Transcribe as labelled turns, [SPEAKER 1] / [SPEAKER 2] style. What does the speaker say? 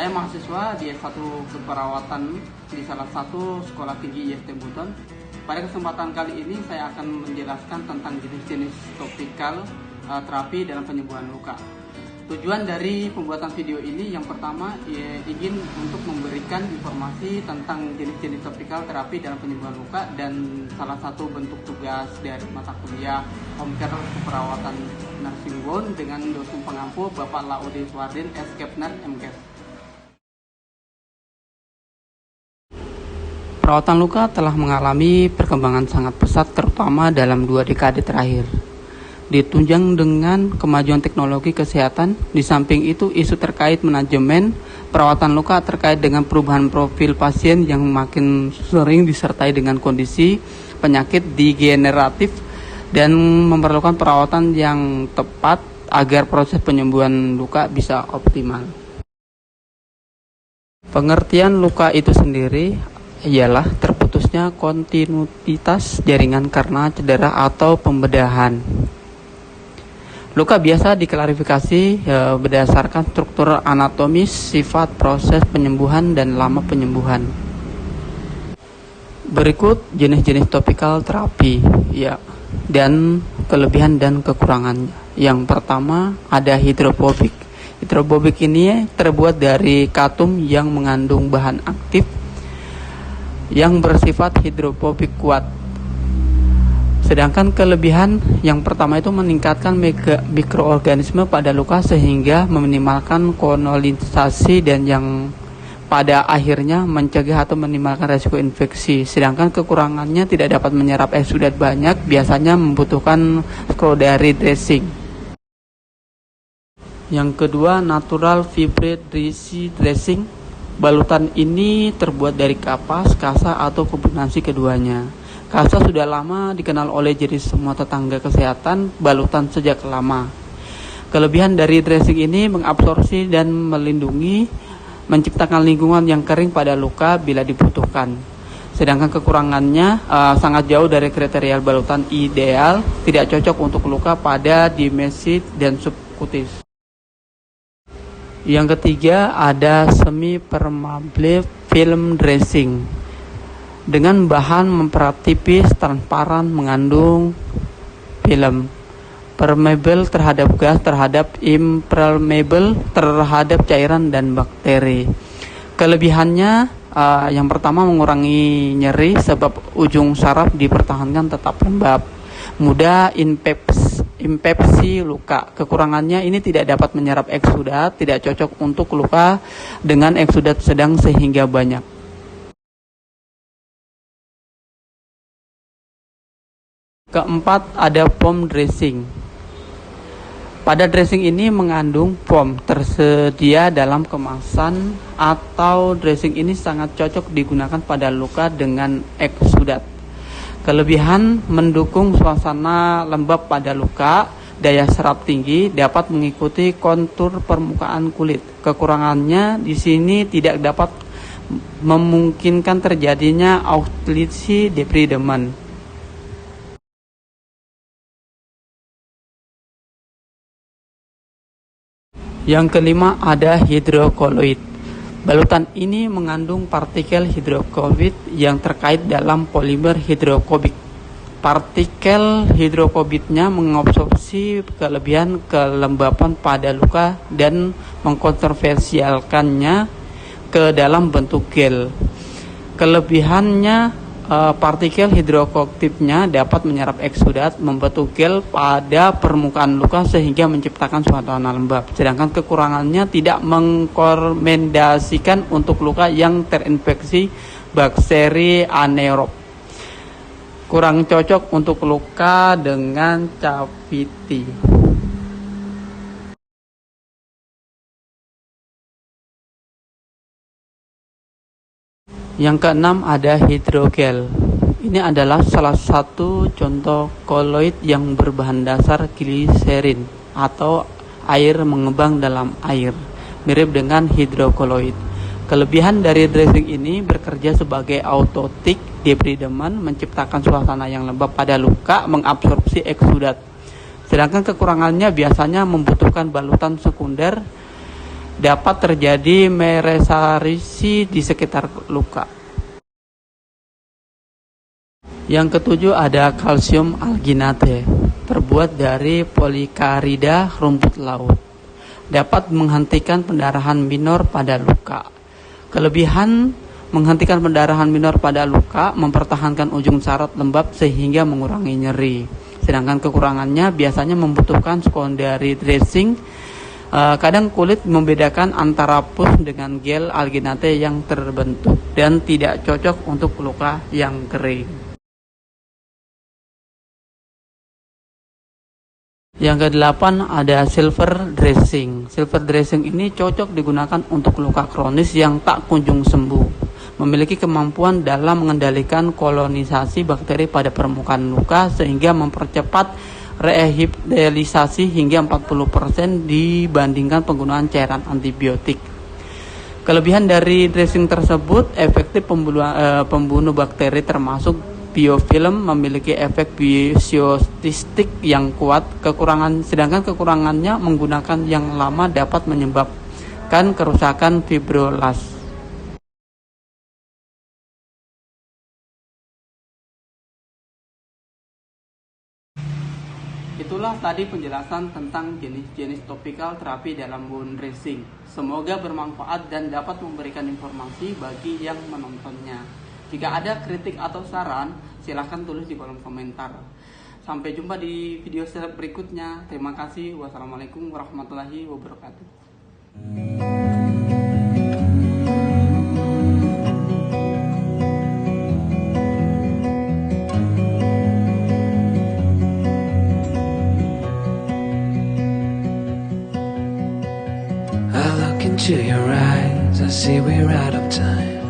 [SPEAKER 1] Saya mahasiswa di S1 Keperawatan di salah satu sekolah tinggi IST Buton. Pada kesempatan kali ini saya akan menjelaskan tentang jenis-jenis topikal terapi dalam penyembuhan luka. Tujuan dari pembuatan video ini yang pertama ingin untuk memberikan informasi tentang jenis-jenis topikal terapi dalam penyembuhan luka dan salah satu bentuk tugas dari mata kuliah Home Care Keperawatan Nursing Bone dengan dosen pengampu Bapak Laude Swardin S. Kepner MKes. Perawatan luka telah mengalami perkembangan sangat pesat terutama dalam 2 dekade terakhir. Ditunjang dengan kemajuan teknologi kesehatan, di samping itu isu terkait manajemen perawatan luka terkait dengan perubahan profil pasien yang makin sering disertai dengan kondisi penyakit degeneratif dan memerlukan perawatan yang tepat agar proses penyembuhan luka bisa optimal. Pengertian luka itu sendiri ialah terputusnya kontinuitas jaringan karena cedera atau pembedahan. Luka biasa diklarifikasi berdasarkan struktur anatomis, sifat, proses penyembuhan, dan lama penyembuhan. Berikut jenis-jenis topikal terapi dan kelebihan dan kekurangannya. Yang pertama ada hidrofobik. Hidrofobik ini terbuat dari katum yang mengandung bahan aktif yang bersifat hidrofobik kuat. Sedangkan kelebihan yang pertama itu meningkatkan mikroorganisme pada luka sehingga meminimalkan kolonisasi dan yang pada akhirnya mencegah atau minimalkan resiko infeksi. Sedangkan kekurangannya tidak dapat menyerap eksudat banyak, biasanya membutuhkan secondary dressing. Yang kedua, natural fibre dressing. Balutan ini terbuat dari kapas, kasa, atau kombinasi keduanya. Kasa sudah lama dikenal oleh jadi semua tetangga kesehatan balutan sejak lama. Kelebihan dari dressing ini mengabsorpsi dan melindungi, menciptakan lingkungan yang kering pada luka bila dibutuhkan. Sedangkan kekurangannya sangat jauh dari kriteria balutan ideal, tidak cocok untuk luka pada dimensi dan subkutis. Yang ketiga ada semi-permeable film dressing. Dengan bahan mempertipis, transparan, mengandung film, permeable terhadap gas, terhadap impermeable terhadap cairan dan bakteri. Kelebihannya yang pertama mengurangi nyeri sebab ujung saraf dipertahankan tetap lembab, mudah infeksi luka. Kekurangannya ini tidak dapat menyerap eksudat, tidak cocok untuk luka dengan eksudat sedang sehingga banyak. Keempat ada foam dressing. Pada dressing ini mengandung foam tersedia dalam kemasan atau dressing ini sangat cocok digunakan pada luka dengan eksudat. Kelebihan mendukung suasana lembab pada luka, daya serap tinggi, dapat mengikuti kontur permukaan kulit. Kekurangannya di sini tidak dapat memungkinkan terjadinya occlusive debridement. Yang kelima ada hidrokoloid. Balutan ini mengandung partikel hidrokoloid yang terkait dalam polimer hidrofobik. Partikel hidrofobiknya mengabsorpsi kelebihan kelembapan pada luka dan mengkonversialkannya ke dalam bentuk gel. Kelebihannya partikel hidrokoktifnya dapat menyerap eksudat, membentuk gel pada permukaan luka sehingga menciptakan suasana lembab. Sedangkan kekurangannya tidak merekomendasikan untuk luka yang terinfeksi bakteri anaerob. Kurang cocok untuk luka dengan cavity. Yang keenam ada hidrogel. Ini adalah salah satu contoh koloid yang berbahan dasar gliserin atau air mengembang dalam air, mirip dengan hidrokoloid. Kelebihan dari dressing ini bekerja sebagai autotic debridement, menciptakan suasana yang lembab pada luka, mengabsorpsi eksudat. Sedangkan kekurangannya biasanya membutuhkan balutan sekunder dapat terjadi meresarisi di sekitar luka. Yang ketujuh ada kalsium alginate, terbuat dari polikarida rumput laut. Dapat menghentikan pendarahan minor pada luka. Kelebihan menghentikan pendarahan minor pada luka, mempertahankan ujung saraf lembab sehingga mengurangi nyeri. Sedangkan kekurangannya biasanya membutuhkan secondary dressing. Kadang kulit membedakan antara pus dengan gel alginate yang terbentuk dan tidak cocok untuk luka yang kering. Yang kedelapan ada silver dressing. Silver dressing ini cocok digunakan untuk luka kronis yang tak kunjung sembuh. Memiliki kemampuan dalam mengendalikan kolonisasi bakteri pada permukaan luka sehingga mempercepat rehabilitasi hingga 40% dibandingkan penggunaan cairan antibiotik. Kelebihan dari dressing tersebut efektif pembunuh bakteri termasuk biofilm, memiliki efek biostistik yang kuat. Sedangkan kekurangannya menggunakan yang lama dapat menyebabkan kerusakan fibrolas. Itulah tadi penjelasan tentang jenis-jenis topikal terapi dalam wound dressing. Semoga bermanfaat dan dapat memberikan informasi bagi yang menontonnya. Jika ada kritik atau saran, silahkan tulis di kolom komentar. Sampai jumpa di video berikutnya. Terima kasih. Wassalamualaikum warahmatullahi wabarakatuh.
[SPEAKER 2] I look into your eyes, I see we're out of time.